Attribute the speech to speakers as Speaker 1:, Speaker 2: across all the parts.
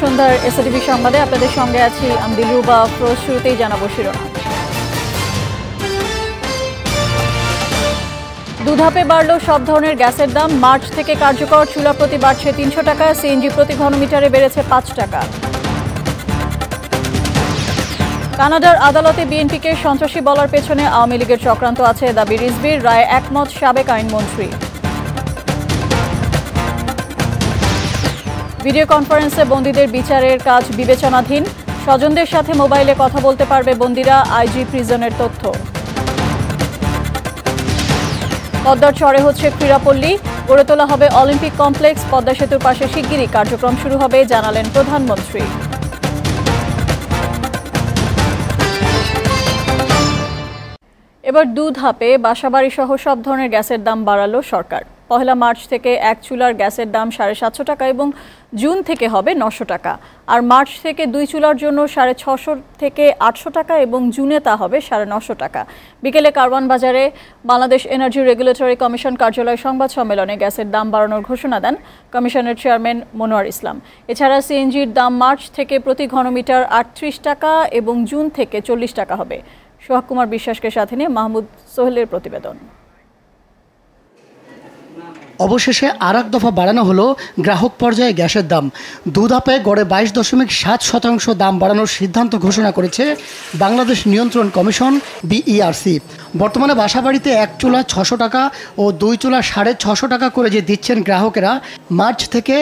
Speaker 1: সন্ধ্যার এসএটিভি সংবাদে আপনাদের সঙ্গে আছি আমি দিলরুবা আফরোজ। শুরুতেই জানাবো শিরোনাম। দুধাপে বাড়ল সব ধরনের গ্যাসের দাম। মার্চ থেকে কার্যকর। চুলা প্রতি বাড়ছে 300 টাকা, সিএনজি প্রতি ঘনমিটারে বেড়েছে 5 টাকা। কানাডার আদালতে বিএনপিকে সন্ত্রাসী বলার পেছনে আওয়ামী লীগের চক্রান্ত আছে, দাবি রিজভির। রায়ে একমত সাবেক আইনমন্ত্রী। ভিডিও কনফারেন্সে বন্দীদের বিচারের কাজ বিবেচনাধীন। স্বজনদের সাথে মোবাইলে কথা বলতে পারবে বন্দীরা, আইজি প্রিজনের তথ্য। পদ্মার চরে হচ্ছে ক্রীড়াপল্লী, গড়ে তোলা হবে অলিম্পিক কমপ্লেক্স। পদ্মা সেতুর পাশে শিগগিরই কার্যক্রম শুরু হবে, জানালেন প্রধানমন্ত্রী। এবার দুধাপে বাসাবাড়ি সহ সব ধরনের গ্যাসের দাম বাড়ালো সরকার। পহেলা মার্চ থেকে এক চুলার গ্যাসের দাম 750 টাকা এবং জুন থেকে হবে 900 টাকা। আর মার্চ থেকে 2 চুলার জন্য 650 থেকে 800 টাকা এবং জুনে তা হবে 950 টাকা। বিকেলে কারওয়ান বাজারে বাংলাদেশ এনার্জি রেগুলেটরি কমিশন কার্যালয় সংবাদ সম্মেলনে গ্যাসের দাম বাড়ানোর ঘোষণা দেন কমিশনের চেয়ারম্যান মনোয়ার ইসলাম। এছাড়া সিএনজির দাম মার্চ থেকে প্রতি ঘনমিটার 38 টাকা এবং জুন থেকে 40 টাকা হবে। সোহাগ কুমার বিশ্বাসকে সাথে নিয়ে মাহমুদ সোহেলের প্রতিবেদন।
Speaker 2: অবশেষে আর এক দফা বাড়ানো হলো গ্রাহক পর্যায়ে গ্যাসের দাম। দুধাপে গড়ে 22.7% দাম বাড়ানোর সিদ্ধান্ত ঘোষণা করেছে বাংলাদেশ নিয়ন্ত্রণ কমিশন বিইআরসি। বর্তমানে বাসাবাড়িতে এক চুলা 600 টাকা ও 2 চুলা 650 টাকা করে যে দিচ্ছেন গ্রাহকেরা, মার্চ থেকে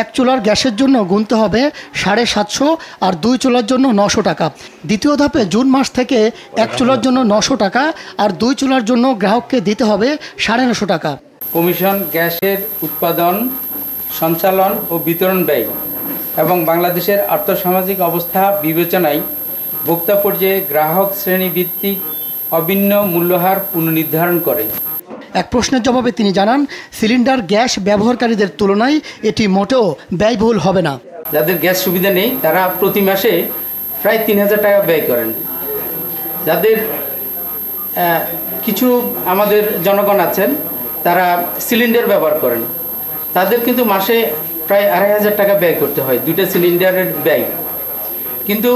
Speaker 2: এক চুলার গ্যাসের জন্য গুনতে হবে 750 আর 2 চুলার জন্য 900 টাকা। দ্বিতীয় ধাপে জুন মাস থেকে এক চুলার জন্য 900 টাকা আর 2 চুলার জন্য গ্রাহককে দিতে হবে 950 টাকা।
Speaker 3: কমিশন গ্যাসের উৎপাদন, সঞ্চালন ও বিতরণ ব্যয় এবং বাংলাদেশের আর্থসামাজিক অবস্থা বিবেচনায় ভোক্তা পর্যায়ে গ্রাহক শ্রেণীভিত্তিক অভিন্ন মূল্যহার পুনর্নির্ধারণ করে।
Speaker 2: এক প্রশ্নের জবাবে তিনি জানান, সিলিন্ডার গ্যাস ব্যবহারকারীদের তুলনায় এটি মোটেও ব্যয়বহুল হবে না।
Speaker 3: যাদের গ্যাস সুবিধা নেই তারা প্রতি মাসে প্রায় 3000 টাকা ব্যয় করেন। যাদের কিছু আমাদের জনগণ আছেন তারা সিলিন্ডার ব্যবহার করেন, তাদের কিন্তু মাসে প্রায় 2500 টাকা ব্যয় করতে হয় 2টা সিলিন্ডারের ব্যয়। কিন্তু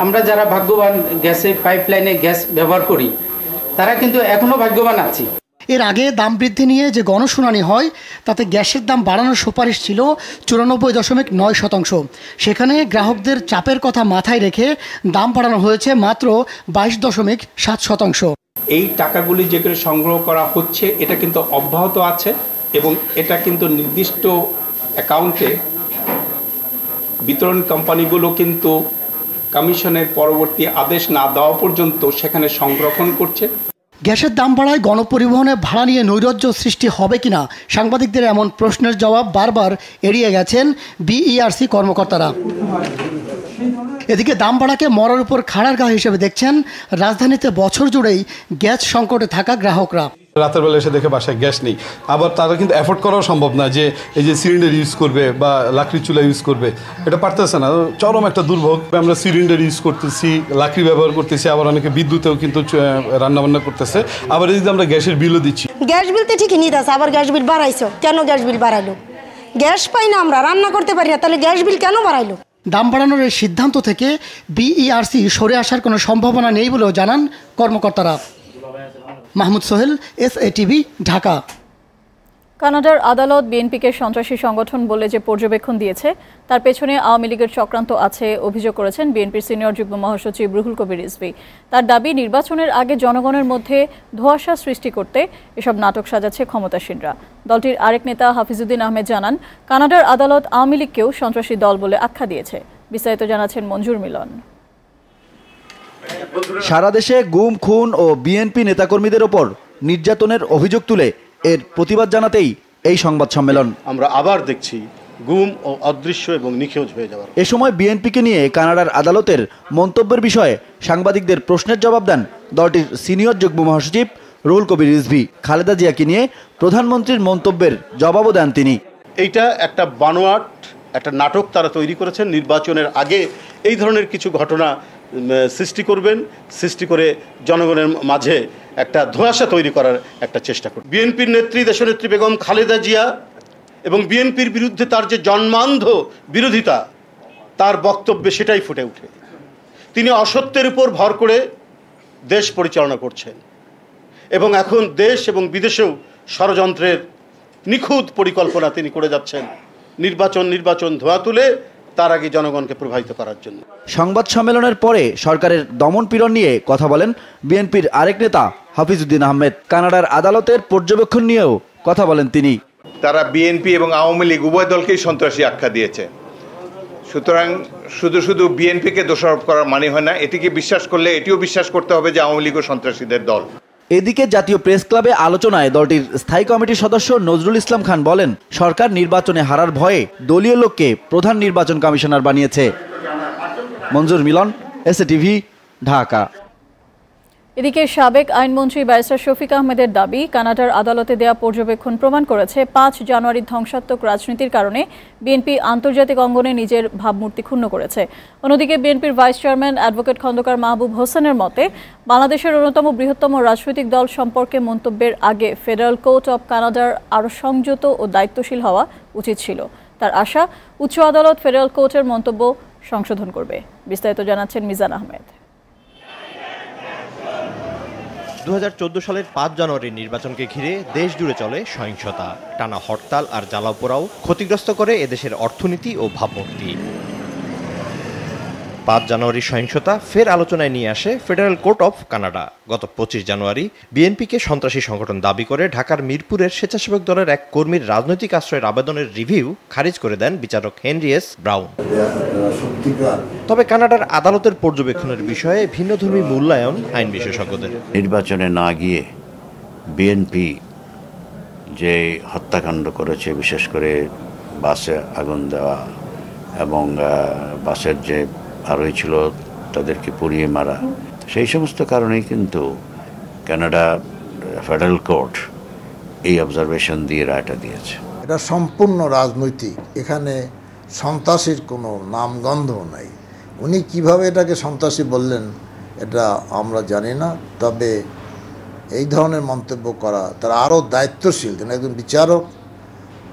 Speaker 3: আমরা যারা ভাগ্যবান গ্যাসে পাইপলাইনে গ্যাস ব্যবহার করি তারা কিন্তু এখনও ভাগ্যবান আছি।
Speaker 2: এর আগে দাম বৃদ্ধি নিয়ে যে গণশুনানি হয় তাতে গ্যাসের দাম বাড়ানোর সুপারিশ ছিল 94.9%। সেখানে গ্রাহকদের চাপের কথা মাথায় রেখে দাম বাড়ানো হয়েছে মাত্র 22.7%।
Speaker 4: এই টাকাগুলি যেগুলো সংগ্রহ করা হচ্ছে এটা কিন্তু অব্যাহত আছে এবং এটা কিন্তু নির্দিষ্ট অ্যাকাউন্টে বিতরণ কোম্পানিগুলো কিন্তু কমিশনের পরবর্তী আদেশ না দেওয়া পর্যন্ত সেখানে সংরক্ষণ করছে।
Speaker 2: গ্যাসের দাম বাড়ায় গণপরিবহনে ভাড়া নিয়ে নৈরাজ্য সৃষ্টি হবে কিনা, সাংবাদিকদের এমন প্রশ্নের জবাব বারবার এড়িয়ে গেছেন বিইআরসি কর্মকর্তারা। এদিকে দাম বাড়াকে মরার উপর খাড়ার ঘা হিসেবে দেখছেন রাজধানীতে বছর জুড়েই গ্যাস সংকটে থাকা গ্রাহকরা।
Speaker 5: রাতের বেলা এসে দেখে বাসায় গ্যাস নেই, আবার তারা কিন্তু অ্যাফোর্ড করাও সম্ভব না যে এই যে সিলিন্ডার ইউজ করবে বা লাকড়ি চুলা ইউজ করবে, এটা পারতেছে না। চরম একটা দুর্ভোগ। আমরা সিলিন্ডার ইউজ করতেছি, লাকড়ি ব্যবহার করতেছি, আবার অনেকে বিদ্যুতেও কিন্তু রান্নাবান্না করতেছে, আবার এদিকে আমরা গ্যাসের বিলও দিচ্ছি।
Speaker 6: গ্যাস বিল তো ঠিকই নিতে আছে, আবার গ্যাস বিল বাড়াইছো কেন? গ্যাস বিল বাড়াইলো, গ্যাস পাই না, আমরা রান্না করতে পারি না, তাহলে গ্যাস বিল কেন বাড়াইলো?
Speaker 2: দাম বাড়ানোর এই সিদ্ধান্ত থেকে বিইআরসি সরে আসার কোনো সম্ভাবনা নেই বলেও জানান কর্মকর্তারা। মাহমুদ সোহেল, এসএটিভি, ঢাকা।
Speaker 1: কানাডার আদালত বিএনপিকে সন্ত্রাসী সংগঠন বলে যে পর্যবেক্ষণ দিয়েছে তার পেছনে আওয়ামী লীগের চক্রান্ত আছে অভিযোগ করেছেন বিএনপির সিনিয়র যুগ্ম মহাসচিব রুহুল কবির রিজভী। তার দাবি, নির্বাচনের আগে জনগণের মধ্যে ধোঁয়াশা সৃষ্টি করতে এসব নাটক সাজাচ্ছে ক্ষমতাসীনরা। দলটির আরেক নেতা হাফিজউদ্দিন আহমেদ জানান, কানাডার আদালত আওয়ামী লীগকেও সন্ত্রাসী দল বলে আখ্যা দিয়েছে। বিস্তারিত জানাচ্ছেন মঞ্জুর মিলন।
Speaker 7: সারা দেশে গুম, খুন ও বিএনপি নেতাকর্মীদের ওপর নির্যাতনের অভিযোগ তুলে এর প্রতিবাদ জানাতেই এই সংবাদ সম্মেলন।
Speaker 8: আমরা আবার দেখছি গুম ও অদৃশ্য এবং নিখোঁজ হয়ে যাওয়ার।
Speaker 7: এ সময় বিএনপিকে নিয়ে কানাডার আদালতের মন্তব্যের বিষয়ে সাংবাদিকদের প্রশ্নের জবাব দেন দলটির সিনিয়র যুগ্ম মহাসচিব রুহুল কবির রিজভী। খালেদা জিয়াকে নিয়ে প্রধানমন্ত্রীর মন্তব্যের জবাবও দেন তিনি।
Speaker 8: এইটা একটা বানোয়াট, একটা নাটক তারা তৈরি করেছেন। নির্বাচনের আগে এই ধরনের কিছু ঘটনা সৃষ্টি করবেন, সৃষ্টি করে জনগণের মাঝে একটা ধোঁয়াশা তৈরি করার একটা চেষ্টা করবেন। বিএনপির নেত্রী, দেশনেত্রী বেগম খালেদা জিয়া এবং বিএনপির বিরুদ্ধে তার যে জন্মান্ধ বিরোধিতা, তার বক্তব্যে সেটাই ফুটে ওঠে। তিনি অসত্যের উপর ভর করে দেশ পরিচালনা করছেন এবং এখন দেশ এবং বিদেশেও ষড়যন্ত্রের নিখুঁত পরিকল্পনা তিনি করে যাচ্ছেন নির্বাচন ধোঁয়া তুলে তার আগে জনগণকে প্রভাবিত করার জন্য।
Speaker 7: সংবাদ সম্মেলনের পরে সরকারের দমন-পীড়ন নিয়ে কথা বলেন বিএনপির আরেক নেতা হাফিজউদ্দিন আহমেদ। কানাডার আদালতের পর্যবেক্ষণ নিয়েও কথা বলেন তিনি।
Speaker 9: তারা বিএনপি এবং আওয়ামী লীগ উভয় দলকেই সন্ত্রাসী আখ্যা দিয়েছে। সুতরাং শুধু বিএনপিকে দোষারোপ করার মানে হয় না, এটিকে বিশ্বাস করলে এটিও বিশ্বাস করতে হবে যে আওয়ামী লীগও সন্ত্রাসীদের দল।
Speaker 7: এদিকে জাতীয় প্রেস ক্লাবে আলোচনায় দলটির স্থায়ী কমিটির সদস্য নজরুল ইসলাম খান বলেন, সরকার নির্বাচনে হারার ভয়ে দলীয় লোককে প্রধান নির্বাচন কমিশনার বানিয়েছে। মঞ্জুর মিলন, এসএটিভি, ঢাকা।
Speaker 1: এদিকে সাবেক আইনমন্ত্রী ব্যারিস্টার শফিক আহমেদের দাবি, কানাডার আদালতে দেয়া পর্যবেক্ষণ প্রমাণ করেছে ৫ জানুয়ারির ধ্বংসাত্মক রাজনীতির কারণে বিএনপি আন্তর্জাতিক অঙ্গনে নিজের ভাবমূর্তি ক্ষুণ্ণ করেছে। অন্যদিকে বিএনপির ভাইস চেয়ারম্যান অ্যাডভোকেট খন্দকার মাহবুব হোসেনের মতে, বাংলাদেশের অন্যতম বৃহত্তম রাজনৈতিক দল সম্পর্কে মন্তব্যের আগে ফেডারেল কোর্ট অব কানাডার আরও সংযত ও দায়িত্বশীল হওয়া উচিত ছিল। তার আশা, উচ্চ আদালত ফেডারেল কোর্টের মন্তব্য সংশোধন করবে। বিস্তারিত জানাচ্ছেন মিজান আহমেদ।
Speaker 10: 2014 সালের 5 জানুয়ারির নির্বাচনকে ঘিরে দেশ জুড়ে চলে সহিংসতা, টানা হরতাল আর জ্বালাও পোড়াও ক্ষতিগ্রস্ত করে এদেশের অর্থনীতি ও ভাবমূর্তি। 5 জানুয়ারির সহিংসতা ফের আলোচনায় নিয়ে আসে ফেডারেল কোর্ট অফ কানাডা। গত 25 জানুয়ারি বিএনপিকে সন্ত্রাসী সংগঠন দাবি করে ঢাকার মিরপুরের স্বেচ্ছাসেবক দলের এক কর্মীর রাজনৈতিক আশ্রয়ের আবেদনের রিভিউ খারিজ করে দেন বিচারক হেনরি এস ব্রাউন। তবে কানাডার আদালতের পর্যবেক্ষণের বিষয়ে ভিন্নধর্মী মূল্যায়ন আইন বিশেষজ্ঞদের।
Speaker 11: নির্বাচনে না গিয়ে বিএনপি যে হত্যাকাণ্ড করেছে, বিশেষ করে বাসে আগুন দেওয়া এবং বাসের যে আরোহী ছিল তাদেরকে পুড়িয়ে মারা, সেই সমস্ত কারণেই কিন্তু কানাডা ফেডারেল কোর্ট এই অবজারভেশন দিয়ে রায়টা দিয়েছে।
Speaker 12: এটা সম্পূর্ণ রাজনৈতিক, এখানে সন্ত্রাসীর কোনো নামগন্ধ নাই। উনি কিভাবে এটাকে সন্ত্রাসী বললেন এটা আমরা জানি না, তবে এই ধরনের মন্তব্য করা তারা আরও দায়িত্বশীল, যেন একজন বিচারক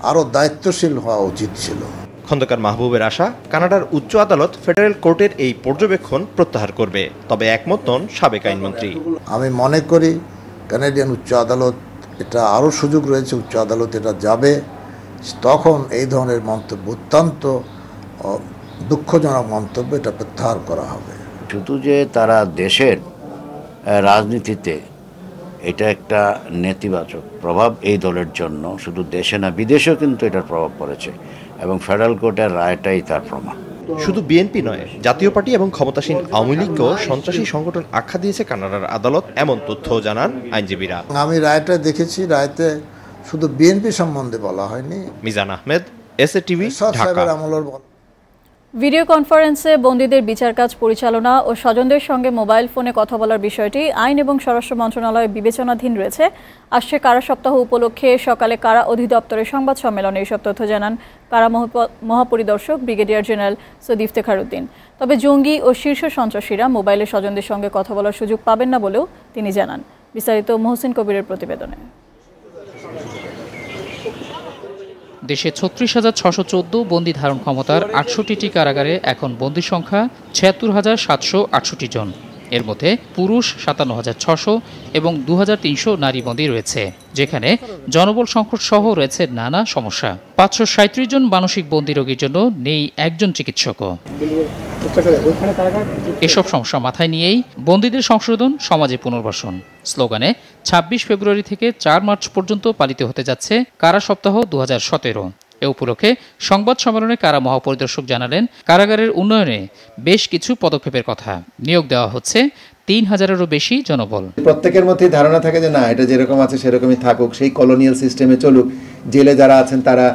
Speaker 12: আরও দায়িত্বশীল হওয়া উচিত ছিল।
Speaker 10: খন্দকার মাহবুবের আশা, কানাডার উচ্চ আদালত ফেডারেল কোর্টের এই পর্যবেক্ষণ প্রত্যাহার করবে, তবে একমত নন সাবেক আইনমন্ত্রী।
Speaker 12: আমি মনে করি কানাডিয়ান উচ্চ আদালত, এটা আরও সুযোগ রয়েছে, উচ্চ আদালত এটা যাবে, তখন এই ধরনের মন্তব্য, অত্যন্ত দুঃখজনক মন্তব্য, এটা প্রত্যাহার করা হবে।
Speaker 11: শুধু যে তারা দেশের রাজনীতিতে এটা একটা নেতিবাচক প্রভাব এই দলের জন্য, শুধু দেশে না বিদেশেও কিন্তু এটার প্রভাব পড়েছে এবং ফেডারেল কোর্টের রায়টাই তার প্রমাণ।
Speaker 10: শুধু বিএনপি নয়, জাতীয় পার্টি এবং ক্ষমতাসীন আওয়ামী লীগকেও সন্ত্রাসী সংগঠন আখ্যা দিয়েছে কানাডার আদালত, এমন তথ্যও জানান আইনজীবীরা।
Speaker 12: আমি রায়টা দেখেছি, রায়তে শুধু বিএনপি সম্বন্ধে বলা হয়নি।
Speaker 10: মিজান আহমেদ, এসএটিভি, ঢাকা।
Speaker 1: ভিডিও কনফারেন্সে বন্দীদের বিচার কাজ পরিচালনা ও স্বজনদের সঙ্গে মোবাইল ফোনে কথা বলার বিষয়টি আইন এবং স্বরাষ্ট্র মন্ত্রণালয় বিবেচনাধীন রয়েছে। আসছে কারা সপ্তাহ উপলক্ষে সকালে কারা অধিদপ্তরের সংবাদ সম্মেলনে এইসব তথ্য জানান কারা মহাপরিদর্শক ব্রিগেডিয়ার জেনারেল সৈয়দ ইফতেখার উদ্দিন। তবে জঙ্গি ও শীর্ষ সন্ত্রাসীরা মোবাইলে স্বজনদের সঙ্গে কথা বলার সুযোগ পাবেন না বলেও তিনি জানান। বিস্তারিত মহসিন কবিরের প্রতিবেদনে।
Speaker 13: দেশে ৩৬,৬১৪ বন্দী ধারণ ক্ষমতার ৬৮টি কারাগারে এখন বন্দী সংখ্যা ৭৬,৭৬৮ জন। এর মধ্যে পুরুষ ৫৭,৬০০ এবং ২,৩০০ নারী বন্দী রয়েছে, যেখানে জনবল সংকট সহ রয়েছে নানা সমস্যা। ৫৩৭ জন মানসিক বন্দী রোগীর জন্য নেই একজন চিকিৎসকও। এসব সমস্যা মাথায় নিয়েই বন্দীদের সংশোধন, সমাজে পুনর্বাসন স্লোগানে ২৬ ফেব্রুয়ারি থেকে ৪ মার্চ পর্যন্ত পালিত হতে যাচ্ছে কারা সপ্তাহ ২০১৭। এ উপলক্ষে সংবাদ সম্মেলনে কারা মহাপরিদর্শক জানালেন, কারাগারের উন্নয়নে বেশ কিছু পদক্ষেপের কথা। নিয়োগ দেওয়া হচ্ছে ৩,০০০-এরও বেশি জনবল।
Speaker 14: প্রত্যেকের মধ্যে ধারণা থাকে যে না, এটা যেরকম আছে সেরকমই থাকুক, সেই কলোনিয়াল সিস্টেমে চলুক, জেলে যারা আছেন তারা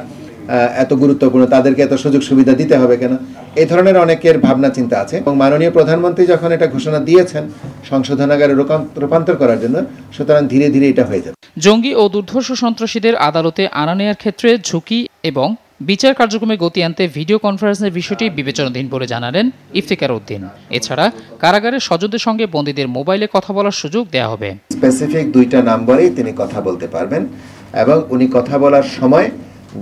Speaker 14: এত গুরুত্বপূর্ণ, তাদেরকে এত সুযোগ সুবিধা দিতে হবে কেন, এই ধরনের অনেকের ভাবনা চিন্তা আছে। এবং মাননীয় প্রধানমন্ত্রী যখন এটা ঘোষণা দিয়েছেন সংশোধনাগারে রূপান্তর করার জন্য, সুতরাং ধীরে ধীরে এটা হয়ে যাবে।
Speaker 13: জঙ্গি ও দুর্ধর্ষ সন্ত্রাসীদের আদালতে আনা নেয়ার ক্ষেত্রে ঝুঁকি এবং বিচার কার্যক্রমে গতি আনতে ভিডিও কনফারেন্সের বিষয়টি বিবেচনাধীন বলে জানালেন ইফতেখার উদ্দিন। এছাড়া কারাগারের স্বজনদের সঙ্গে বন্দীদের মোবাইলে কথা বলার সুযোগ দেওয়া হবে।
Speaker 14: স্পেসিফিক 2টা নাম্বারেই তিনি কথা বলতে পারবেন এবং উনি কথা বলার সময়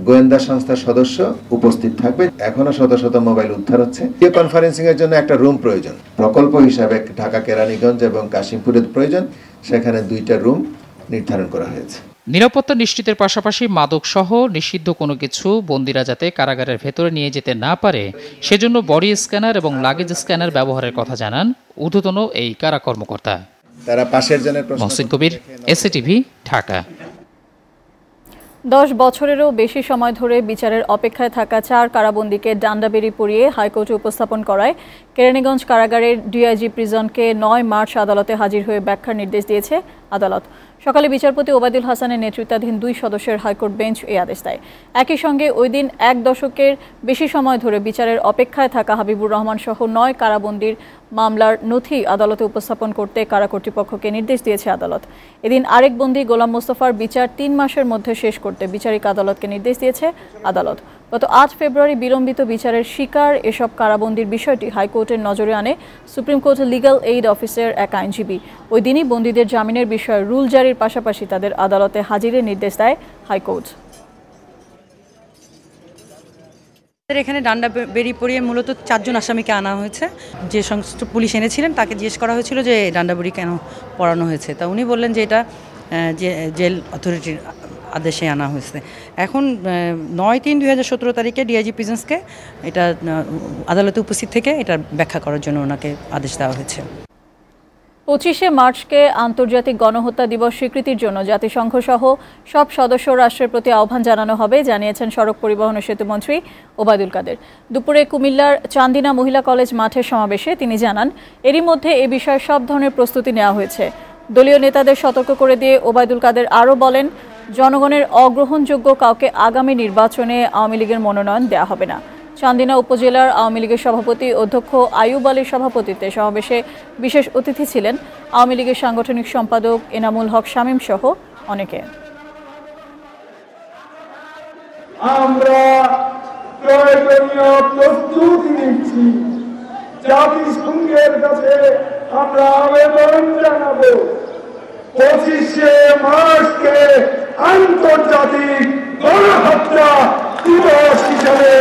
Speaker 14: গোয়েন্দা সংস্থার সদস্য উপস্থিত থাকবে। এখনো শত শত মোবাইল উদ্ধার হচ্ছে। ভিডিও কনফারেন্সিং এর জন্য একটা রুম প্রয়োজন, প্রকল্প হিসাবে ঢাকা কেরানীগঞ্জ এবং কাশিমপুরের প্রয়োজন, সেখানে 2টা রুম নির্ধারণ করা হয়েছে।
Speaker 13: নিরাপত্তা নিশ্চিতের পাশাপাশি মাদক সহ নিষিদ্ধ কোনো কিছু বন্দীরা যাতে কারাগারের ভেতরে নিয়ে যেতে না পারে সেজন্য বডি স্ক্যানার এবং লাগেজ স্ক্যানার ব্যবহারের কথা জানান ঊর্ধ্বতন এই কারা কর্মকর্তা।
Speaker 14: তারা পাশের জনের
Speaker 13: মহসিন কবির, এসএটিভি, ঢাকা।
Speaker 1: 10 বছরেরও বেশি সময় ধরে বিচারের অপেক্ষায় থাকা 4 কারাবন্দীকে ডান্ডাবেড়ি পরিয়ে হাইকোর্টে উপস্থাপন করায় কেরানীগঞ্জ কারাগারের ডিআইজি প্রিজনকে 9 মার্চ আদালতে হাজির হয়ে ব্যাখ্যার নির্দেশ দিয়েছে আদালত। সকালে বিচারপতি ওবায়দুল হাসানের নেতৃত্বাধীন 2 সদস্যের হাইকোর্ট বেঞ্চ এই আদেশ দেয়। একই সঙ্গে ওই দিন 1 দশকের বেশি সময় ধরে বিচারের অপেক্ষায় থাকা হাবিবুর রহমান সহ 9 কারাবন্দীর মামলার নথি আদালতে উপস্থাপন করতে কারা কর্তৃপক্ষকে নির্দেশ দিয়েছে আদালত। এদিন আরেক বন্দী গোলাম মোস্তফার বিচার 3 মাসের মধ্যে শেষ করতে বিচারিক আদালতকে নির্দেশ দিয়েছে আদালত। গত 8 ফেব্রুয়ারি বিলম্বিত বিচারের শিকার এসব কারাবন্দির বিষয়টি হাইকোর্টের নজরে আনে সুপ্রিম কোর্টের লিগ্যাল এইড অফিসের এক আইনজীবী। ওই দিনই বন্দীদের জামিনের বিষয়ে রুল জারির পাশাপাশি তাদের আদালতে হাজিরের নির্দেশ দেয় হাইকোর্ট।
Speaker 15: এখানে ডান্ডা বেরি পরিয়ে মূলত 4 জন আসামিকে আনা হয়েছে। যে সংশ্লিষ্ট পুলিশ এনেছিলেন তাকে জিজ্ঞেস করা হয়েছিল যে ডান্ডা বেরি কেন পড়ানো হয়েছে, তা উনি বললেন যে এটা জেল অথরিটির আদেশে আনা হয়েছে। এখন 9/3/2017 তারিখে ডিআইজি প্রিজন্সকে এটা আদালতে উপস্থিত থেকে এটা ব্যাখ্যা করার জন্য ওনাকে আদেশ দেওয়া হয়েছে।
Speaker 1: 25শে মার্চকে আন্তর্জাতিক গণহত্যা দিবস স্বীকৃতির জন্য জাতিসংঘ সহ সব সদস্য রাষ্ট্রের প্রতি আহ্বান জানানো হবে, জানিয়েছেন সড়ক পরিবহন ও সেতুমন্ত্রী ওবায়দুল কাদের। দুপুরে কুমিল্লার চান্দিনা মহিলা কলেজ মাঠের সমাবেশে তিনি জানান, এরই মধ্যে এ বিষয়ে সব ধরনের প্রস্তুতি নেওয়া হয়েছে। দলীয় নেতাদের সতর্ক করে দিয়ে ওবায়দুল কাদের আরও বলেন, জনগণের অগ্রহণযোগ্য কাউকে আগামী নির্বাচনে আওয়ামী লীগের মনোনয়ন দেওয়া হবে না। চান্দিনা উপজেলার আওয়ামী লীগের সভাপতি অধ্যক্ষ আইয়ুব আলীর সভাপতিত্বে সমাবেশে বিশেষ অতিথি ছিলেন আওয়ামী লীগের সাংগঠনিক সম্পাদক এনামুল হক শামীম সহ অনেকে।
Speaker 16: আমরা প্রয়োজনীয় প্রস্তুতি নিচ্ছি। জাতিসংঘের কাছে আমরা আবেদন জানাবো 25শে মার্চকে আন্তর্জাতিক গণহত্যা দিবস হিসাবে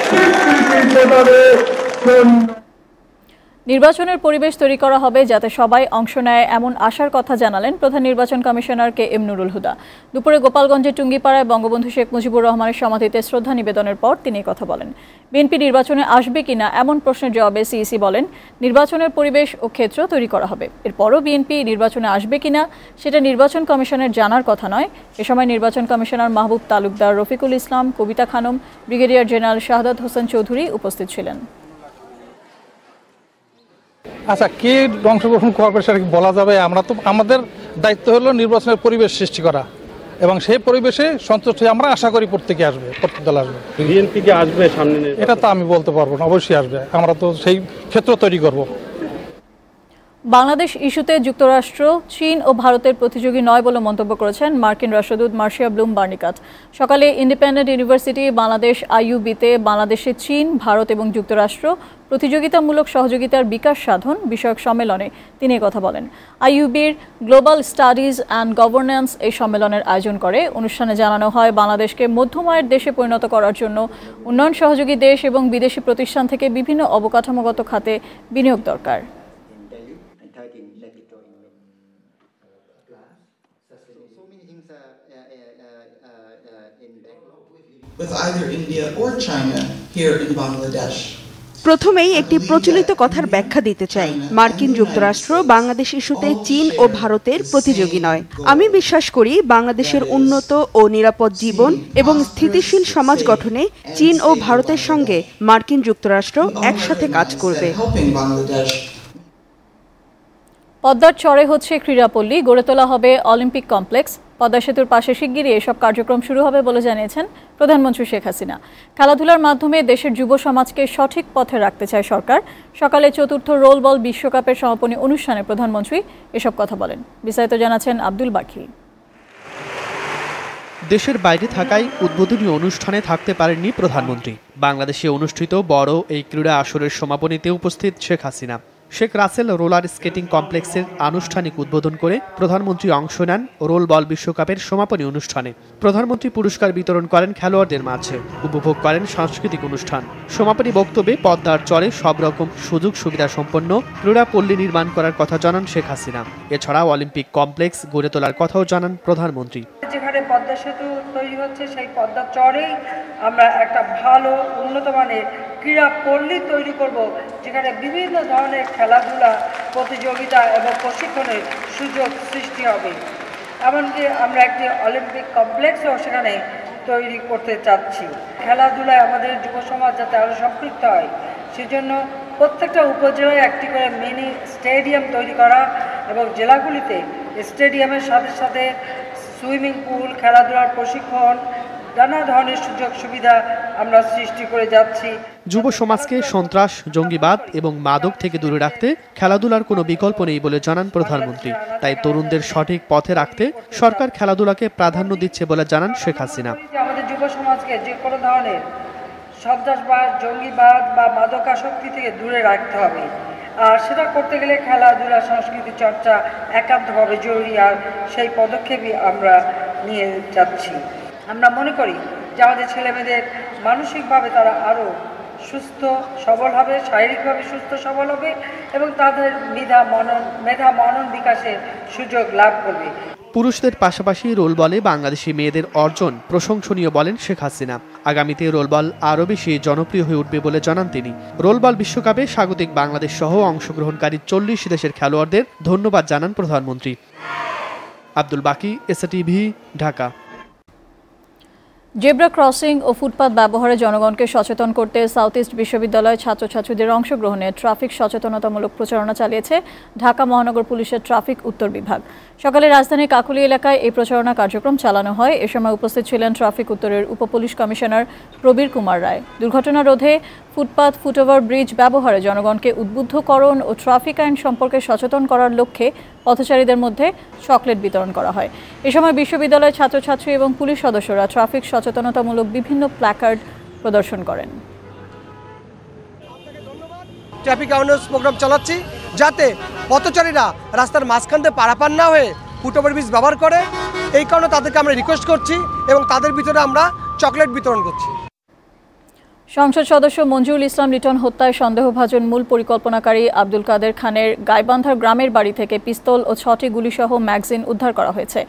Speaker 16: স্বীকৃতি প্রদানের জন্য
Speaker 1: নির্বাচনের পরিবেশ তৈরি করা হবে যাতে সবাই অংশ নেয়, এমন আশার কথা জানালেন প্রধান নির্বাচন commissioner K M Nurul Huda. দুপুরে গোপালগঞ্জের টুঙ্গিপাড়ায় বঙ্গবন্ধু শেখ মুজিবুর রহমানের সমাধিতে শ্রদ্ধা নিবেদনের পর তিনি কথা বলেন। বিএনপি নির্বাচনে আসবে কিনা এমন প্রশ্নের জবাবে সিইসি বলেন, নির্বাচনের পরিবেশ ও ক্ষেত্র তৈরি করা হবে। এরপরও বিএনপি নির্বাচনে আসবে কিনা সেটা নির্বাচন কমিশনের জানার কথা নয়। এ সময় নির্বাচন কমিশনার মাহবুব তালুকদার, রফিকুল ইসলাম, কবিতা খানম, ব্রিগেডিয়ার জেনারেল শাহাদাত হোসেন চৌধুরী উপস্থিত ছিলেন।
Speaker 17: আচ্ছা, কে অংশগ্রহণ করবে সেটা বলা যাবে? আমরা তো, আমাদের দায়িত্ব হলো নির্বাচনের পরিবেশ সৃষ্টি করা, এবং সেই পরিবেশে সন্তুষ্ট আমরা আশা করি প্রত্যেকে আসবে, প্রত্যেক দল আসবে।
Speaker 18: বিএনপি কি আসবে সামনে?
Speaker 17: এটা তো আমি বলতে পারবো না, অবশ্যই আসবে, আমরা তো সেই ক্ষেত্র তৈরি করব।
Speaker 1: বাংলাদেশ ইস্যুতে যুক্তরাষ্ট্র, চীন ও ভারতের প্রতিযোগী নয় বলে মন্তব্য করেছেন মার্কিন রাষ্ট্রদূত মার্শিয়া ব্লুম বার্নিকাট। সকালে ইন্ডিপেন্ডেন্ট ইউনিভার্সিটি বাংলাদেশ আইইউবিতে বাংলাদেশে চীন, ভারত এবং যুক্তরাষ্ট্র প্রতিযোগিতামূলক সহযোগিতার বিকাশ সাধন বিষয়ক সম্মেলনে তিনি কথা বলেন। আইইউবির গ্লোবাল স্টাডিজ অ্যান্ড গভর্নেন্স এই সম্মেলনের আয়োজন করে। অনুষ্ঠানে জানানো হয়, বাংলাদেশকে মধ্যম আয়ের দেশে পরিণত করার জন্য উন্নয়ন সহযোগী দেশ এবং বিদেশি প্রতিষ্ঠান থেকে বিভিন্ন অবকাঠামোগত খাতে বিনিয়োগ দরকার।
Speaker 19: With either India or China here in Bangladesh.
Speaker 20: প্রথমেই একটি প্রচলিত কথার ব্যাখ্যা দিতে চাই। মার্কিন যুক্তরাষ্ট্র বাংলাদেশ ইস্যুতে চীন ও ভারতের প্রতিযোগী নয়। আমি বিশ্বাস করি বাংলাদেশের উন্নত ও নিরাপদ জীবন এবং স্থিতিশীল সমাজ গঠনে চীন ও ভারতের সঙ্গে মার্কিন যুক্তরাষ্ট্র একসাথে কাজ করবে।
Speaker 1: পদ্মার চরে হচ্ছে ক্রীড়াপল্লী, গড়ে তোলা হবে অলিম্পিক কমপ্লেক্স। পদ্মা সেতুর পাশে শিগগিরই এসব কার্যক্রম শুরু হবে বলে জানিয়েছেন প্রধানমন্ত্রী শেখ হাসিনা। খেলাধুলার মাধ্যমে দেশের যুব সমাজকে সঠিক পথে রাখতে চায় সরকার। সকালে চতুর্থ রোল বল বিশ্বকাপের সমাপনী অনুষ্ঠানে প্রধানমন্ত্রী এসব কথা বলেন। বিস্তারিত জানাচ্ছেন আব্দুল বাকি।
Speaker 21: দেশের বাইরে থাকায় উদ্বোধনী অনুষ্ঠানে থাকতে পারেননি প্রধানমন্ত্রী। বাংলাদেশে অনুষ্ঠিত বড় এই ক্রীড়া আসরের সমাপনীতে উপস্থিত শেখ হাসিনা। শেখ রাসেল রোলার স্কেটিং কমপ্লেক্সের আনুষ্ঠানিক উদ্বোধন করে প্রধানমন্ত্রী অংশ নেন রোল বল বিশ্বকাপের সমাপনী অনুষ্ঠানে। প্রধানমন্ত্রী পুরস্কার বিতরণ করেন খেলোয়াড়দের মাঝে, উপভোগ করেন সাংস্কৃতিক অনুষ্ঠান। সমাপনী বক্তব্যে পদ্মার চরে সব রকম সুযোগ সুবিধা সম্পন্ন ক্রীড়াপল্লী নির্মাণ করার কথা জানান শেখ হাসিনা। এছাড়াও অলিম্পিক কমপ্লেক্স গড়ে তোলার কথাও জানান প্রধানমন্ত্রী।
Speaker 18: যেখানে পদ্মা সেতু তৈরি হচ্ছে সেই পদ্মার চরেই আমরা একটা ভালো উন্নত মানের ক্রীড়া পল্লী তৈরি করব, যেখানে বিভিন্ন ধরনের খেলাধুলা প্রতিযোগিতা এবং প্রশিক্ষণের সুযোগ সৃষ্টি হবে। এমনকি আমরা একটি অলিম্পিক কমপ্লেক্সও সেখানে তৈরি করতে চাচ্ছি। খেলাধুলায় আমাদের যুব সমাজ যাতে আরও সম্পৃক্ত হয়, সেজন্য প্রত্যেকটা উপজেলায় একটি করে মিনি স্টেডিয়াম তৈরি করা এবং জেলাগুলিতে স্টেডিয়ামের সাথে সাথে সুইমিং পুল, খেলাধুলার প্রশিক্ষণ, নানা ধরনের সুযোগ সুবিধা আমরা সৃষ্টি করে যাচ্ছি।
Speaker 21: যুব সমাজকে সন্ত্রাস, জঙ্গিবাদ এবং মাদক থেকে দূরে রাখতে খেলাধুলার কোনো বিকল্প নেই বলে জানান প্রধানমন্ত্রী। তাই তরুণদের সঠিক পথে রাখতে সরকার খেলাধুলাকে প্রাধান্য দিচ্ছে বলে জানান শেখ হাসিনা।
Speaker 18: আমাদের যুব সমাজকে যে কোনো ধরনের সন্ত্রাসবাদ, জঙ্গিবাদ বা মাদকাসক্তি থেকে দূরে রাখতে হবে। আর সেটা করতে গেলে খেলাধুলা, সংস্কৃতি চর্চা একান্তভাবে জরুরি। আর সেই পদক্ষেপই আমরা নিয়ে যাচ্ছি। আমরা মনে করি যে আমাদের ছেলেমেয়েদের মানসিকভাবে তারা আরও সুস্থ সবল হবে, শারীরিকভাবে সুস্থ সবল হবে এবং তাদের মেধা মনন বিকাশের সুযোগ লাভ করবে।
Speaker 21: পুরুষদের পাশাপাশি রোল বলে বাংলাদেশি মেয়েদের অর্জন প্রশংসনীয় বলেন শেখ হাসিনা। আগামীতে রোলবল আরও বেশি জনপ্রিয় হয়ে উঠবে বলে জানান তিনি। রোলবল বিশ্বকাপে স্বাগতিক বাংলাদেশ সহ অংশগ্রহণকারী 40 দেশের খেলোয়াড়দের ধন্যবাদ জানান প্রধানমন্ত্রী। আব্দুল বাকি, এসটিভি, ঢাকা।
Speaker 1: জেব্রা ক্রসিং ও ফুটপাত ব্যবহারে জনগণকে সচেতন করতে সাউথ ইস্ট বিশ্ববিদ্যালয়ের ছাত্রছাত্রীদের অংশগ্রহণে ট্রাফিক সচেতনতামূলক প্রচারণা চালিয়েছে ঢাকা মহানগর পুলিশের ট্রাফিক উত্তর বিভাগ। সকালে রাজধানীর কাকুলি এলাকায় এই প্রচারণা কার্যক্রম চালানো হয়। এ সময় উপস্থিত ছিলেন ট্রাফিক উত্তরের উপপুলিশ কমিশনার প্রবীর কুমার রায়। দুর্ঘটনা রোধে ফুটপাত, ফুটওভার ব্রিজ ব্যবহারে জনগণকে উদ্বুদ্ধকরণ ও ট্রাফিক আইন সম্পর্কে সচেতন করার লক্ষ্যে পথচারীদের মধ্যে চকলেট বিতরণ করা হয়। এ সময় বিশ্ববিদ্যালয়ের ছাত্রছাত্রী এবং পুলিশ সদস্যরা ট্রাফিক সচেতনতামূলক বিভিন্ন প্ল্যাকার্ড প্রদর্শন করেন।
Speaker 22: ট্রাফিক অ্যাওয়ারনেস প্রোগ্রাম চালাচ্ছি যাতে পথচারীরা রাস্তার মাঝখান দিয়ে পারাপার না হয়ে ফুটওভার ব্রিজ ব্যবহার করে। এই কারণে তাদেরকে আমরা রিকোয়েস্ট করছি এবং তাদের ভিতরে আমরা চকলেট বিতরণ করছি।
Speaker 1: সংসদ সদস্য মঞ্জুরুল ইসলাম লিটন হত্যায় সন্দেহভাজন মূল পরিকল্পনাকারী আব্দুল কাদের খানের গাইবান্ধার গ্রামের বাড়ি থেকে পিস্তল ও 6টি গুলিসহ ম্যাগাজিন উদ্ধার করা হয়েছে।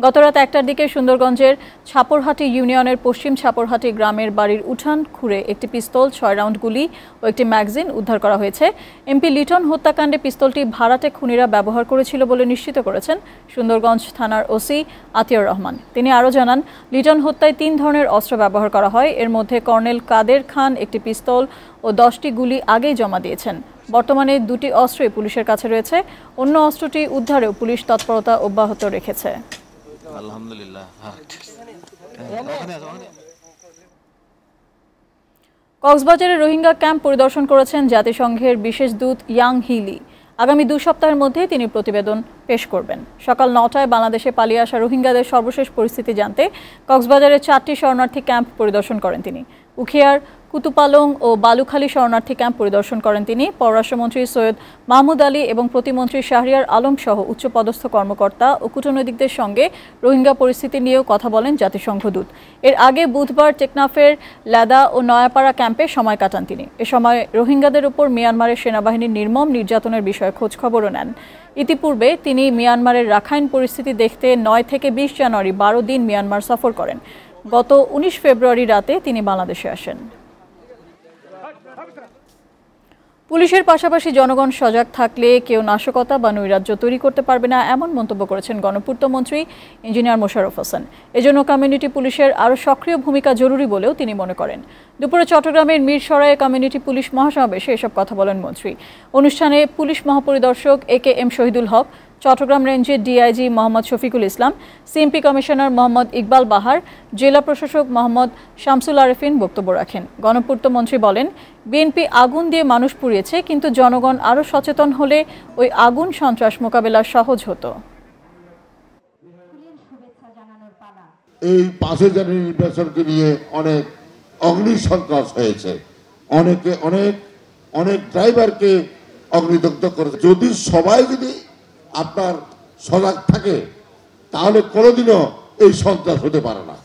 Speaker 1: গতরাত 1টার দিকে সুন্দরগঞ্জের ছাপরহাটি ইউনিয়নের পশ্চিম ছাপরহাটি গ্রামের বাড়ির উঠান খুঁড়ে একটি পিস্তল, 6 রাউন্ড গুলি ও একটি ম্যাগাজিন উদ্ধার করা হয়েছে। এমপি লিটন হত্যাকাণ্ডে পিস্তলটি ভাড়াটে খুনিরা ব্যবহার করেছিল বলে নিশ্চিত করেছেন সুন্দরগঞ্জ থানার ওসি আতিয়ার রহমান। তিনি আরও জানান, লিটন হত্যায় 3 ধরনের অস্ত্র ব্যবহার করা হয়। এর মধ্যে কর্নেল কাদের খান একটি পিস্তল ও 10টি গুলি আগেই জমা দিয়েছেন। বর্তমানে 2টি অস্ত্রই পুলিশের কাছে রয়েছে। অন্য অস্ত্রটি উদ্ধারেও পুলিশ তৎপরতা অব্যাহত রেখেছে। কক্সবাজারে রোহিঙ্গা ক্যাম্প পরিদর্শন করেছেন জাতিসংঘের বিশেষ দূত ইয়াং হিলি। আগামী 2 সপ্তাহের মধ্যে তিনি প্রতিবেদন পেশ করবেন। সকাল 9টায় বাংলাদেশে পালিয়ে আসা রোহিঙ্গাদের সর্বশেষ পরিস্থিতি জানতে কক্সবাজারের 4টি শরণার্থী ক্যাম্প পরিদর্শন করেন তিনি। উখিয়ার, কুতুপালং ও বালুখালী শরণার্থী ক্যাম্প পরিদর্শন করেন তিনি। পররাষ্ট্রমন্ত্রী সৈয়দ মাহমুদ আলী এবং প্রতিমন্ত্রী শাহরিয়ার আলম সহ উচ্চপদস্থ কর্মকর্তা ও কূটনৈতিকদের সঙ্গে রোহিঙ্গা পরিস্থিতি নিয়েও কথা বলেন জাতিসংঘ দূত। এর আগে বুধবার টেকনাফের লেদা ও নয়াপাড়া ক্যাম্পে সময় কাটান তিনি। এ সময় রোহিঙ্গাদের উপর মিয়ানমারের সেনাবাহিনীর নির্মম নির্যাতনের বিষয়ে খোঁজখবরও নেন। ইতিপূর্বে তিনি মিয়ানমারের রাখাইন পরিস্থিতি দেখতে 9 থেকে 20 জানুয়ারি 12 দিন মিয়ানমার সফর করেন। গত 19 ফেব্রুয়ারি রাতে তিনি বাংলাদেশে আসেন। পুলিশের পাশাপাশি জনগণ সজাগ থাকলে কেউ নাশকতা বা নৈরাজ্য তৈরি করতে পারবে না, এমন মন্তব্য করেছেন গণপূর্ত মন্ত্রী ইঞ্জিনিয়ার মোশাররফ হোসেন। এজন্য কমিউনিটি পুলিশের আরও সক্রিয় ভূমিকা জরুরি বলেও তিনি মনে করেন। দুপুরে চট্টগ্রামের মিরসরাইয়ে কমিউনিটি পুলিশ মহাসমাবেশে এসব কথা বলেন মন্ত্রী। অনুষ্ঠানে পুলিশ মহাপরিদর্শক AKM শহীদুল হক, চট্টগ্রাম রেঞ্জের DIG Mohammad Shafiqul Islam, CMP commissioner Mohammad Iqbal বাহার, জেলা প্রশাসক মোহাম্মদ শামসুল আরেফিন বক্তব্য রাখেন। গণপূর্ত মন্ত্রী বলেন, বিএনপি আগুন দিয়ে মানুষ পুড়িয়েছে, কিন্তু জনগণ আরও সচেতন হলে ওই আগুন সন্ত্রাস মোকাবেলা সহজ হতো।
Speaker 23: এই 5 জানুয়ারি নির্বাচনকে নিয়ে অনেক অগ্নিসন্ত্রাস হয়েছে। অনেক ড্রাইভারকে অগ্নিদগ্ধ করেছে। যদি সবাই যদি আপনার সজাগ থাকে তাহলে কোনোদিনও এই সন্ত্রাস হতে পারে না।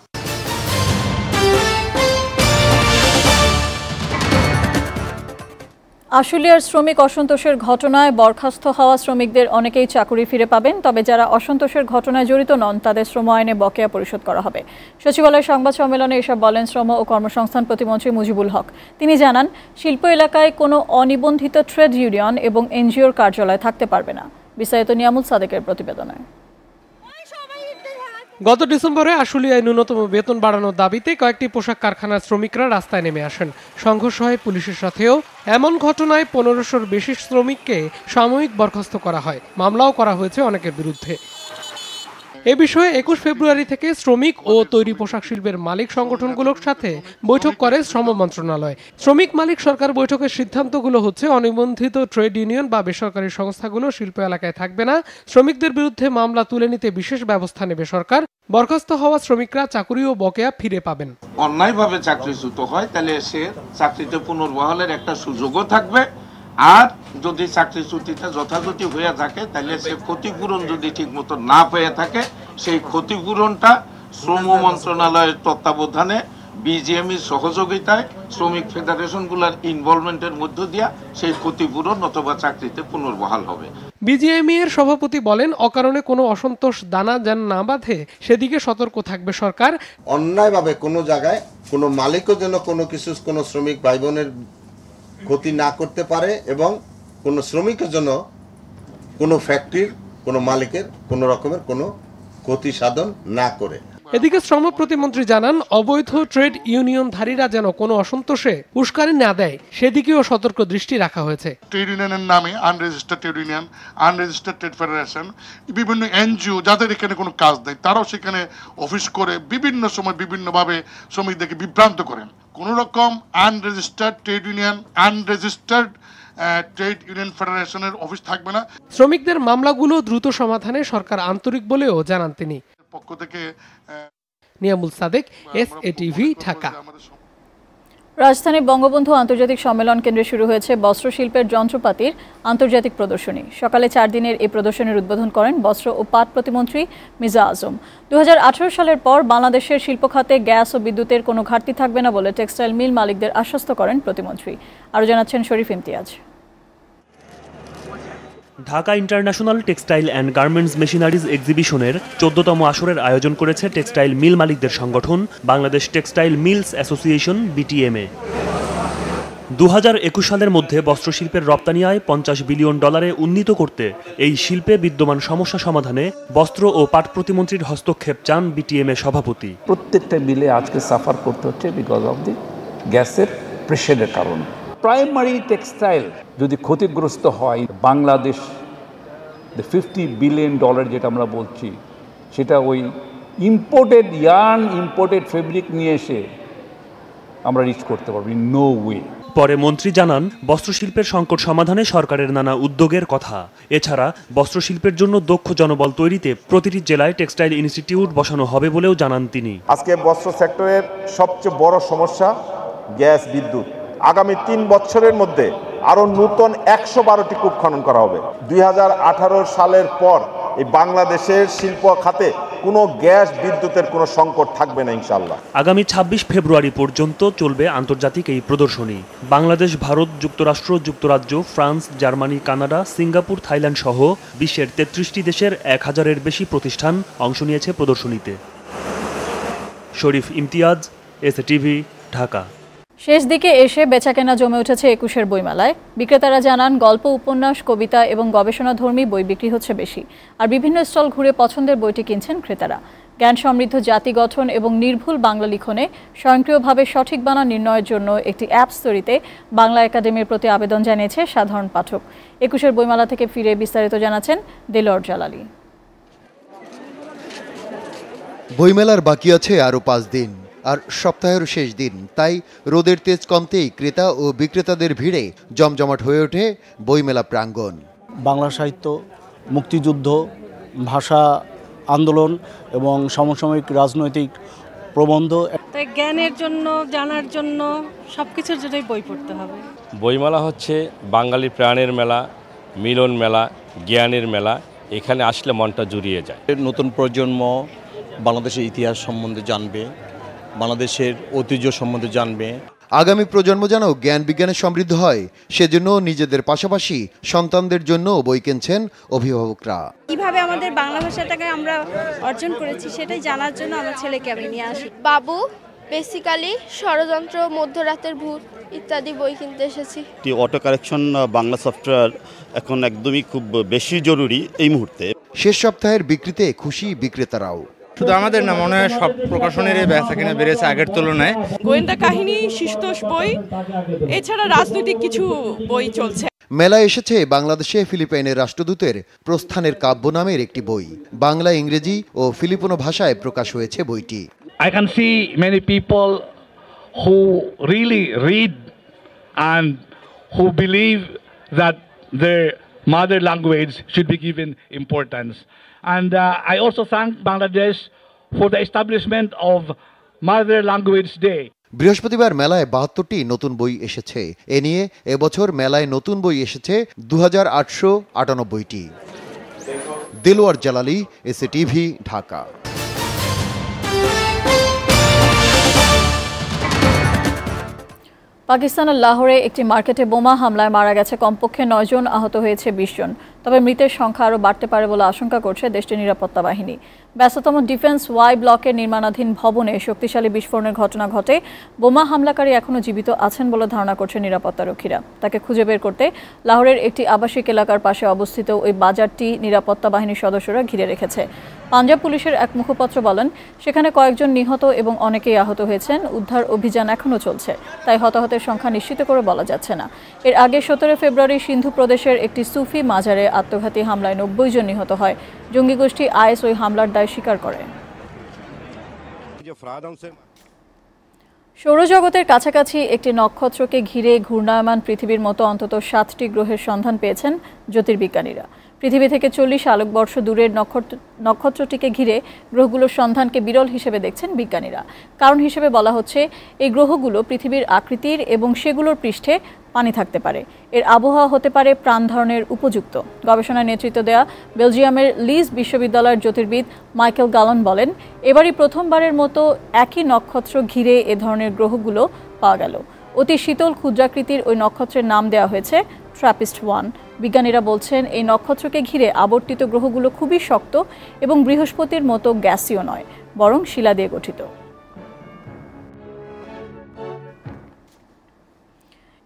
Speaker 1: আশুলিয়ার শ্রমিক অসন্তোষের ঘটনায় বরখাস্ত হওয়া শ্রমিকদের অনেকেই চাকরি ফিরে পাবেন, তবে যারা অসন্তোষের ঘটনায় জড়িত নন তাদের শ্রম আইনে বকেয়া পরিশোধ করা হবে। সচিবালয়ের সংবাদ সম্মেলনে এসব বলেন শ্রম ও কর্মসংস্থান প্রতিমন্ত্রী মুজিবুল হক। তিনি জানান, শিল্প এলাকায় কোনো অনিবন্ধিত ট্রেড ইউনিয়ন এবং এনজিওর কার্যালয় থাকতে পারবে না। বিস্তারিত নিয়ামুল সাদেকের প্রতিবেদনে।
Speaker 3: গত ডিসেম্বরে আশুলিয়ায় ন্যূনতম বেতন বাড়ানোর দাবিতে কয়েকটি পোশাক কারখানার শ্রমিকরা রাস্তায় নেমে আসেন। সংঘর্ষ হয় পুলিশের সাথেও। এমন ঘটনায় 1500-র বেশি শ্রমিককে সাময়িক বরখাস্ত করা হয়। মামলাও করা হয়েছে অনেকের বিরুদ্ধে। এ বিষয়ে 21 ফেব্রুয়ারি থেকে শ্রমিক ও তৈরি পোশাক শিল্পের মালিক সংগঠনগুলোর সাথে বৈঠক করে শ্রম মন্ত্রণালয়। শ্রমিক মালিক সরকার বৈঠকের সিদ্ধান্তগুলো হচ্ছে, অনিবন্ধিত ট্রেড ইউনিয়ন বা বেসরকারি সংস্থাগুলো শিল্প এলাকায় থাকবে না, শ্রমিকদের বিরুদ্ধে মামলা তুলে নিতে বিশেষ ব্যবস্থা নেবে সরকার, বরখাস্ত হওয়া শ্রমিকরা চাকরি ও বকেয়া ফিরে পাবেন।
Speaker 4: অন্যায়ভাবে চাকরিচ্যুত হয় তাহলে সে চাকরিতে পুনর্বহালের একটা সুযোগও থাকবে, আর যদি চাকরিচ্যুতিটা যথাযথ হয়ে থাকে তাহলে সে ক্ষতিপূরণ যদি ঠিক মতো না পেয়ে থাকে সেই ক্ষতিপূরণটা শ্রম মন্ত্রণালয়ের তত্ত্বাবধানে বিজিএমইর সহযোগিতায় শ্রমিক ফেডারেশনগুলোর ইনভলভমেন্টের মধ্য দিয়ে সেই ক্ষতিপূরণ অথবা চাকরিতে পুনর্বহাল হবে।
Speaker 3: বিজিএমই এর সভাপতি বলেন, অকারণে কোনো অসন্তোষ দানা যেন না বাঁধে সেদিকে সতর্ক থাকবে সরকার।
Speaker 5: অন্যায়ভাবে কোনো জায়গায় কোনো মালিকও যেন কোনো শ্রমিক ভাই বোনের ক্ষতি না করতে পারে এবং কোনো শ্রমিকের জন্য কোনো ফ্যাক্টরির কোনো মালিকের কোনো রকমের কোনো ক্ষতি সাধন না করে।
Speaker 3: এদিকে শ্রম প্রতিমন্ত্রী জানান, অবৈধ ট্রেড ইউনিয়নধারীরা যেন কোনো অসন্তোষে উস্কানি না দেয় সেদিকেও সতর্ক দৃষ্টি রাখা হয়েছে।
Speaker 23: ট্রেড ইউনিয়নের নামে unregistered trade union, unregistered trade federation, বিভিন্ন এনজিও যাদের এখানে কোনো কাজ নেই তারাও সেখানে অফিস করে বিভিন্ন সময় বিভিন্নভাবে শ্রমিকদেরকে বিভ্রান্ত করেন। কোনো রকম unregistered trade union, unregistered trade union ফেডারেশনের অফিস থাকবে না।
Speaker 3: শ্রমিকদের মামলাগুলো দ্রুত সমাধানে সরকার আন্তরিক বলেও জানান তিনি।
Speaker 23: পক্ষ থেকে
Speaker 3: নিয়ামুল সাদেক, এসএটিভি, ঢাকা।
Speaker 1: রাজধানী বঙ্গবন্ধু আন্তর্জাতিক সম্মেলন কেন্দ্রে শুরু হয়েছে বস্ত্রশিল্পের যন্ত্রপাতির আন্তর্জাতিক প্রদর্শনী। সকালে 4 দিনের এই প্রদর্শনীর উদ্বোধন করেন বস্ত্র ও পাট প্রতিমন্ত্রী মির্জা আজম। 2018 সালের পর বাংলাদেশের শিল্প খাতে গ্যাস ও বিদ্যুতের কোনো ঘাটতি থাকবে না বলে টেক্সটাইল মিল মালিকদের আশ্বস্ত করেন প্রতিমন্ত্রী। আরও জানাচ্ছেন Sharif Imtiaz.
Speaker 24: Dhaka international textile and garments machineries এক্সিবিশনের 14তম আসরের আয়োজন করেছে টেক্সটাইল মিল মালিকদের সংগঠন Bangladesh textile mills association BTMA. 2021 সালের মধ্যে বস্ত্রশিল্পের রপ্তানি আয় $50 বিলিয়ন উন্নীত করতে এই শিল্পে বিদ্যমান সমস্যা সমাধানে বস্ত্র ও পাট প্রতিমন্ত্রীর হস্তক্ষেপ চান বিটিএমএ সভাপতি।
Speaker 25: প্রত্যেকটা মিলে আজকে সাফার করতে হচ্ছে বিকজ অফ দি গ্যাসের প্রেশারের কারণে। প্রাইমারি টেক্সটাইল যদি ক্ষতিগ্রস্ত হয়, বাংলাদেশ $50 বিলিয়ন যেটা আমরা বলছি সেটা ওই ইম্পোর্টেড ইয়ার্ন, ইম্পোর্টেড ফেব্রিক নিয়ে এসে আমরা রিচ করতে পারবো, নো ওয়ে।
Speaker 24: পরে মন্ত্রী জানান, বস্ত্রশিল্পের সংকট সমাধানে সরকারের নানা উদ্যোগের কথা। এছাড়া বস্ত্রশিল্পের জন্য দক্ষ জনবল তৈরিতে প্রতিটি জেলায় টেক্সটাইল ইনস্টিটিউট বসানো হবে বলেও জানান তিনি।
Speaker 26: আজকে বস্ত্র সেক্টরের সবচেয়ে বড় সমস্যা গ্যাস, বিদ্যুৎ। আগামী 3 বছরের মধ্যে আরও নতুন 112টি কূপ খনন করা হবে। 2018 সালের পর এই বাংলাদেশের শিল্প খাতে কোনো গ্যাস, বিদ্যুতের কোনো সংকট থাকবে না ইনশাআল্লাহ।
Speaker 24: আগামী 26 ফেব্রুয়ারি পর্যন্ত চলবে আন্তর্জাতিক এই প্রদর্শনী। বাংলাদেশ, ভারত, যুক্তরাষ্ট্র, যুক্তরাজ্য, France, Germany, Canada, Singapore, Thailand সহ বিশ্বের 33টি দেশের 1000-এর বেশি প্রতিষ্ঠান অংশ নিয়েছে প্রদর্শনীতে। শরীফ ইমতিয়াজ, এসএটিভি, ঢাকা।
Speaker 1: শেষ দিকে এসে বেচাকেনা জমে উঠেছে 21-এর বইমেলায়। বিক্রেতারা জানান, গল্প, উপন্যাস, কবিতা এবং গবেষণাধর্মী বই বিক্রি হচ্ছে বেশি। আর বিভিন্ন স্টল ঘুরে পছন্দের বইটি কিনছেন ক্রেতারা। জ্ঞান সমৃদ্ধ জাতি গঠন এবং নির্ভুল বাংলা লিখনে স্বয়ংক্রিয়ভাবে সঠিক বানান নির্ণয়ের জন্য একটি অ্যাপস তৈরিতে বাংলা একাডেমির প্রতি আবেদন জানিয়েছে সাধারণ পাঠক। 21-এর বইমেলা থেকে ফিরে বিস্তারিত জানাচ্ছেন দেলোয়ার জালালি।
Speaker 27: বইমেলার বাকি আছে আরও 5 দিন, আর সপ্তাহের শেষ দিন। তাই রোদের তেজ কমতেই ক্রেতা ও বিক্রেতাদের ভিড়ে জমজমাট হয়ে ওঠে বইমেলা প্রাঙ্গণ।
Speaker 28: বাংলা সাহিত্য, মুক্তিযুদ্ধ, ভাষা আন্দোলন এবং সমসাময়িক রাজনৈতিক প্রবন্ধ,
Speaker 29: তাই জ্ঞানের জন্য, জানার জন্য, সব কিছুর জন্যই বই পড়তে হবে।
Speaker 30: বইমেলা হচ্ছে বাঙালি প্রাণের মেলা।
Speaker 2: মিলন মেলা, জ্ঞানের মেলা, এখানে আসলে মনটা জুড়িয়ে যায়।
Speaker 28: নতুন প্রজন্ম বাংলাদেশের ইতিহাস সম্বন্ধে জানবে, বাংলাদেশের ঐতিহ্য সম্বন্ধে জানবে।
Speaker 27: আগামী প্রজন্ম যেন জ্ঞান বিজ্ঞানে সমৃদ্ধ হয় সেজন্য নিজেদের পাশাপাশি সন্তানদের জন্য বই কিনছেন অভিভাবকরা।
Speaker 6: কিভাবে আমাদের বাংলা ভাষাটাকে আমরা অর্জন করেছি সেটাই জানার জন্য আমার ছেলেকে আমি নিয়ে আসি।
Speaker 7: বাবু বেসিক্যালি ষড়যন্ত্র, মধ্যরাতের ভূত ইত্যাদি বই কিনতে এসেছি।
Speaker 8: অটো কারেকশন বাংলা সফটওয়্যার এখন একদমই খুব বেশি জরুরি এই মুহূর্তে।
Speaker 27: শেষ সপ্তাহের বিক্রিতে খুশি বিক্রেতারাও।
Speaker 9: শুধু আমাদের না, মনে হয় সব প্রকাশনের বেচাকেনা বেড়েছে আগের তুলনায়।
Speaker 10: গোয়েন্দা কাহিনী, শিশুতোষ বই, এছাড়া রাজনৈতিক কিছু বই চলছে।
Speaker 27: মেলায় এসেছে বাংলাদেশে ফিলিপাইনের রাষ্ট্রদূতের প্রস্থানের কাব্য নামের একটি বই। বাংলা, ইংরেজি ও ফিলিপিনো ভাষায় প্রকাশ হয়েছে বইটি।
Speaker 11: I can see many people who really read and who believe that their mother language should be given importance. And I also thank Bangladesh for the establishment of Mother Language Day.
Speaker 27: বৃহস্পতিবার মেলায় ৭২টি নতুন বই এসেছে। এ নিয়ে এবছর মেলায় নতুন বই এসেছে ২৮৯৮টি। দিলওয়ার জালালি, এসএটিভি, ঢাকা।
Speaker 1: পাকিস্তানের লাহোরে একটি মার্কেটে বোমা হামলায় মারা গেছে কমপক্ষে ৯ জন, আহত হয়েছে ২০ জন। তবে মৃতের সংখ্যা আরও বাড়তে পারে বলে আশঙ্কা করছে দেশটির নিরাপত্তা বাহিনী। ব্যস্ততম ডিফেন্স ওয়াই ব্লকের নির্মাণাধীন ভবনে শক্তিশালী বিস্ফোরণের ঘটনা ঘটে। বোমা হামলাকারী এখনও জীবিত আছেন বলে ধারণা করছে নিরাপত্তারক্ষীরা। তাকে খুঁজে বের করতে লাহোরের একটি আবাসিক এলাকার পাশে অবস্থিত ওই বাজারটি নিরাপত্তা বাহিনীর সদস্যরা ঘিরে রেখেছে। পাঞ্জাব পুলিশের এক মুখপাত্র বলেন, সেখানে কয়েকজন নিহত এবং অনেকেই আহত হয়েছেন। উদ্ধার অভিযান এখনও চলছে, তাই হতাহতের সংখ্যা নিশ্চিত করে বলা যাচ্ছে না। এর আগে ১৭ ফেব্রুয়ারি সিন্ধু প্রদেশের একটি সুফি মাজারে আত্মঘাতী হামলায় ৯০ জন নিহত হয়। জঙ্গি গোষ্ঠী আইএস ওই হামলার দায় স্বীকার করে। সৌরজগতের কাছাকাছি একটি নক্ষত্রকে ঘিরে ঘূর্ণায়মান পৃথিবীর মতো অন্তত ৭টি গ্রহের সন্ধান পেয়েছেন জ্যোতির্বিজ্ঞানীরা। পৃথিবী থেকে ৪০ আলোকবর্ষ দূরের নক্ষত্রটিকে ঘিরে গ্রহগুলোর সন্ধানকে বিরল হিসেবে দেখছেন বিজ্ঞানীরা। কারণ হিসেবে বলা হচ্ছে, এই গ্রহগুলো পৃথিবীর আকৃতির এবং সেগুলোর পৃষ্ঠে পানি থাকতে পারে। এর আবহাওয়া হতে পারে প্রাণ ধারণের উপযুক্ত। গবেষণায় নেতৃত্ব দেয়া বেলজিয়ামের লিজ বিশ্ববিদ্যালয়ের জ্যোতির্বিদ মাইকেল গালন বলেন, এবারই প্রথমবারের মতো একই নক্ষত্র ঘিরে এ ধরনের গ্রহগুলো পাওয়া গেল। অতি শীতল ক্ষুদ্রাকৃতির ওই নক্ষত্রের নাম দেওয়া হয়েছে ট্র্যাপিস্ট-1। বিজ্ঞানীরা বলছেন, এই নক্ষত্রকে ঘিরে আবর্তিত গ্রহগুলো খুবই শক্ত এবং বৃহস্পতির মতো গ্যাসীয় নয়, বরং শিলা দিয়ে গঠিত।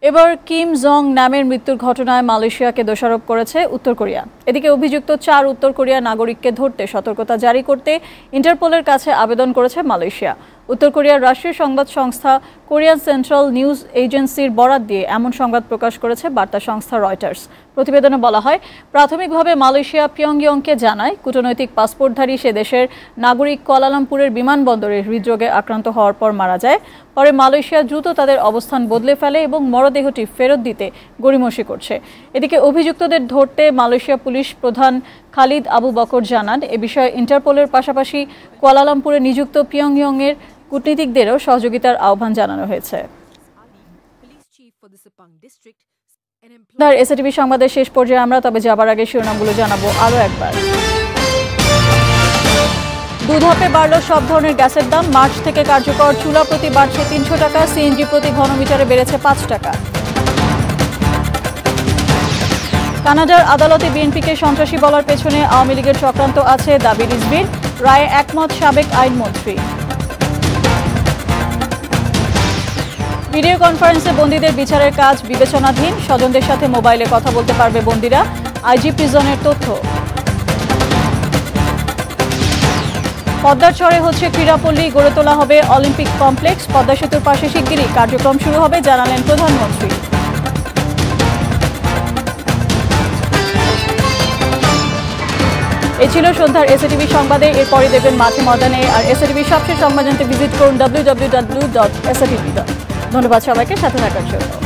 Speaker 1: এবার কিম জং নামের মৃত্যুর ঘটনায় মালয়েশিয়াকে দোষারোপ করেছে উত্তর কোরিয়া। এদিকে অভিযুক্ত ৪ উত্তর কোরিয়া নাগরিককে ধরতে সতর্কতা জারি করতে ইন্টারপোলের কাছে আবেদন করেছে মালয়েশিয়া। উত্তর কোরিয়ার রাষ্ট্রীয় সংবাদ সংস্থা কোরিয়ান সেন্ট্রাল নিউজ এজেন্সির বরাত দিয়ে এমন সংবাদ প্রকাশ করেছে বার্তা সংস্থা রয়টার্স। প্রতিবেদনে বলা হয়, প্রাথমিকভাবে মালয়েশিয়া পিয়ংইয়ংকে জানায় কূটনৈতিক পাসপোর্টধারী সে দেশের নাগরিক কুয়ালালামপুরের বিমানবন্দরে হৃদরোগে আক্রান্ত হওয়ার পর মারা যায়। পরে মালয়েশিয়া দ্রুত তাদের অবস্থান বদলে ফেলে এবং মরদেহটি ফেরত দিতে গড়িমসি করছে। এদিকে অভিযুক্তদের ধরতে মালয়েশিয়া পুলিশ প্রধান খালিদ আবু বকর জানান, এ বিষয়ে ইন্টারপোলের পাশাপাশি কুয়ালালামপুরে নিযুক্ত পিয়ংইয়ংয়ের কূটনীতিকদেরও সহযোগিতার আহ্বান জানানো হয়েছে। এসএটিভি সংবাদের শেষ পর্যায়ে আমরা তবে যাবার আগে শিরোনামগুলো জানাবো আরও একবার। 2 ধাপে বাড়ল সব ধরনের গ্যাসের দাম। মার্চ থেকে কার্যকর। চুলা প্রতি বাড়ছে ৩০০ টাকা, সিএনজি প্রতি ঘনমিটারে বেড়েছে ৫ টাকা। কানাডার আদালতে বিএনপিকে সন্ত্রাসী বলার পেছনে আওয়ামী লীগের চক্রান্ত আছে, দাবি রিজভির। রায়ে একমত সাবেক আইনমন্ত্রী। ভিডিও কনফারেন্সে বন্দীদের বিচারের কাজ বিবেচনাধীন। স্বজনদের সাথে মোবাইলে কথা বলতে পারবে বন্দীরা, আইজি প্রিজনের তথ্য। পদ্মার চরে হচ্ছে ক্রীড়াপল্লী, গড়ে তোলা হবে অলিম্পিক কমপ্লেক্স। পদ্মা সেতুর পাশে শিগগিরই কার্যক্রম শুরু হবে, জানালেন প্রধানমন্ত্রী। এ ছিল সন্ধ্যার এসএটিভি সংবাদে। এরপরই দেবেন মাঠে ময়দানে। আর এসএটিভি সবশেষ সংবাদ জানতে ভিজিট করুন www.satv.com। ধন্যবাদ সবাইকে সাথে থাকার জন্য।